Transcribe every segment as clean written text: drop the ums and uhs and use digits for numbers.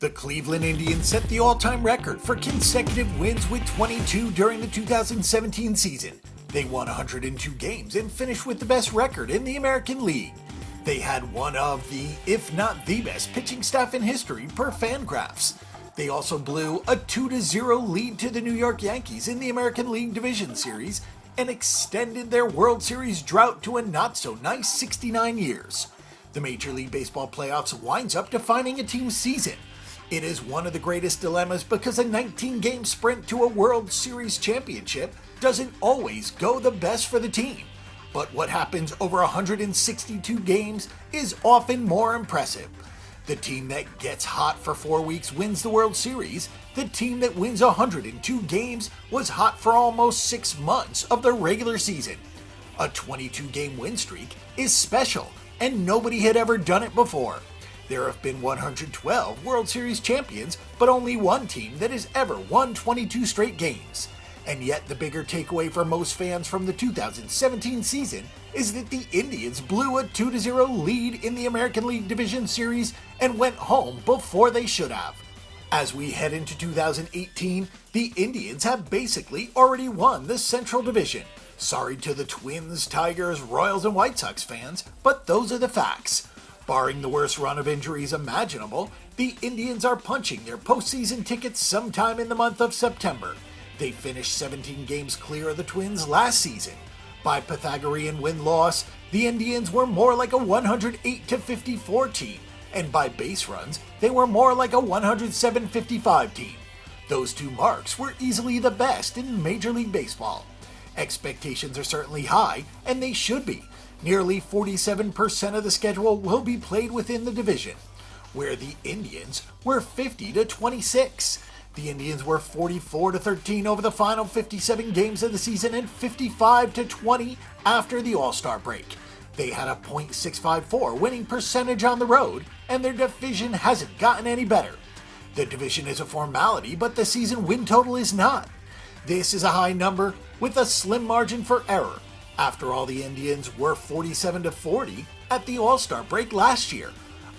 The Cleveland Indians set the all-time record for consecutive wins with 22 during the 2017 season. They won 102 games and finished with the best record in the American League. They had one of the, if not the best, pitching staff in history per Fangraphs. They also blew a 2-0 lead to the New York Yankees in the American League Division Series and extended their World Series drought to a not-so-nice 69 years. The Major League Baseball playoffs winds up defining a team's season. It is one of the greatest dilemmas because a 19-game sprint to a World Series championship doesn't always go the best for the team. But what happens over 162 games is often more impressive. The team that gets hot for 4 weeks wins the World Series. The team that wins 102 games was hot for almost 6 months of the regular season. A 22-game win streak is special, and nobody had ever done it before. There have been 112 World Series champions, but only one team that has ever won 22 straight games. And yet the bigger takeaway for most fans from the 2017 season is that the Indians blew a 2-0 lead in the American League Division Series and went home before they should have. As we head into 2018, the Indians have basically already won the Central Division. Sorry to the Twins, Tigers, Royals, and White Sox fans, but those are the facts. Barring the worst run of injuries imaginable, the Indians are punching their postseason tickets sometime in the month of September. They finished 17 games clear of the Twins last season. By Pythagorean win-loss, the Indians were more like a 108-54 team, and by base runs, they were more like a 107-55 team. Those two marks were easily the best in Major League Baseball. Expectations are certainly high, and they should be. Nearly 47% of the schedule will be played within the division, where the Indians were 50-26. The Indians were 44-13 over the final 57 games of the season and 55-20 after the All-Star break. They had a .654 winning percentage on the road, and their division hasn't gotten any better. The division is a formality, but the season win total is not. This is a high number with a slim margin for error. After all, the Indians were 47-40 at the All-Star break last year.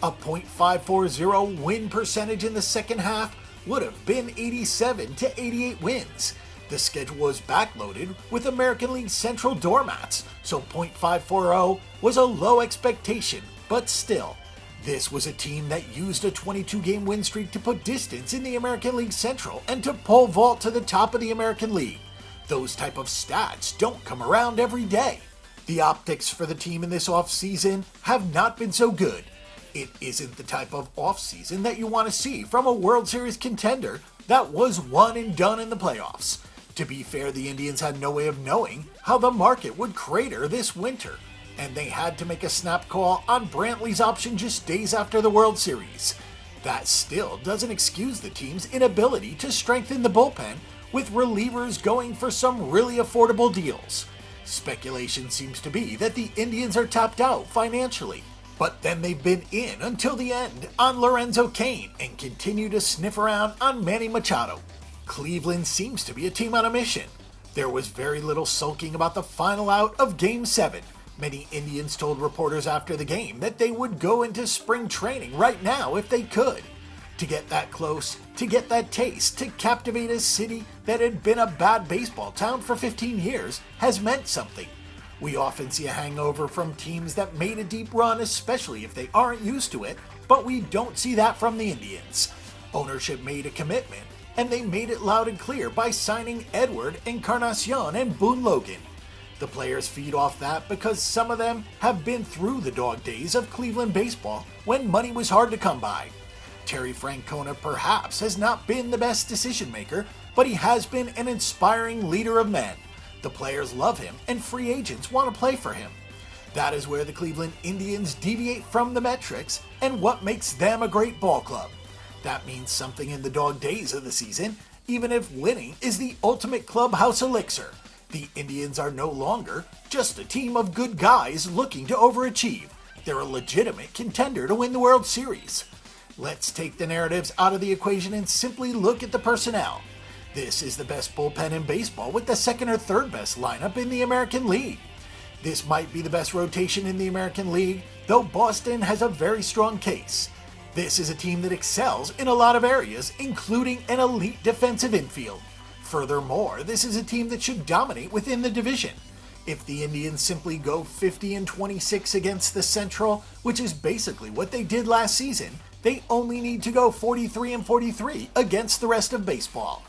A .540 win percentage in the second half would have been 87-88 wins. The schedule was backloaded with American League Central doormats, so .540 was a low expectation, but still. This was a team that used a 22-game win streak to put distance in the American League Central and to pole vault to the top of the American League. Those type of stats don't come around every day. The optics for the team in this offseason have not been so good. It isn't the type of offseason that you want to see from a World Series contender that was one and done in the playoffs. To be fair, the Indians had no way of knowing how the market would crater this winter, and they had to make a snap call on Brantley's option just days after the World Series. That still doesn't excuse the team's inability to strengthen the bullpen with relievers going for some really affordable deals. Speculation seems to be that the Indians are tapped out financially, but then they've been in until the end on Lorenzo Cain and continue to sniff around on Manny Machado. Cleveland seems to be a team on a mission. There was very little sulking about the final out of Game 7. Many Indians told reporters after the game that they would go into spring training right now if they could. To get that close, to get that taste, to captivate a city that had been a bad baseball town for 15 years has meant something. We often see a hangover from teams that made a deep run, especially if they aren't used to it, but we don't see that from the Indians. Ownership made a commitment, and they made it loud and clear by signing Edward Encarnacion and Boone Logan. The players feed off that because some of them have been through the dog days of Cleveland baseball when money was hard to come by. Terry Francona perhaps has not been the best decision maker, but he has been an inspiring leader of men. The players love him and free agents want to play for him. That is where the Cleveland Indians deviate from the metrics and what makes them a great ball club. That means something in the dog days of the season, even if winning is the ultimate clubhouse elixir. The Indians are no longer just a team of good guys looking to overachieve. They're a legitimate contender to win the World Series. Let's take the narratives out of the equation and simply look at the personnel. This is the best bullpen in baseball with the second or third best lineup in the American League. This might be the best rotation in the American League, though Boston has a very strong case. This is a team that excels in a lot of areas, including an elite defensive infield. Furthermore, this is a team that should dominate within the division. If the Indians simply go 50-26 against the Central, which is basically what they did last season, they only need to go 43-43 against the rest of baseball.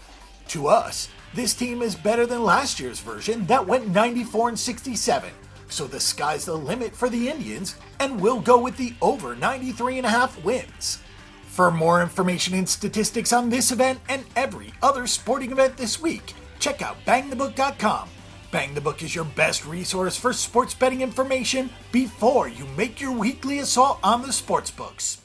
To us, this team is better than last year's version that went 94-67, so the sky's the limit for the Indians, and we'll go with the over 93.5 wins. For more information and statistics on this event and every other sporting event this week, check out bangthebook.com. Bang the Book is your best resource for sports betting information before you make your weekly assault on the sportsbooks.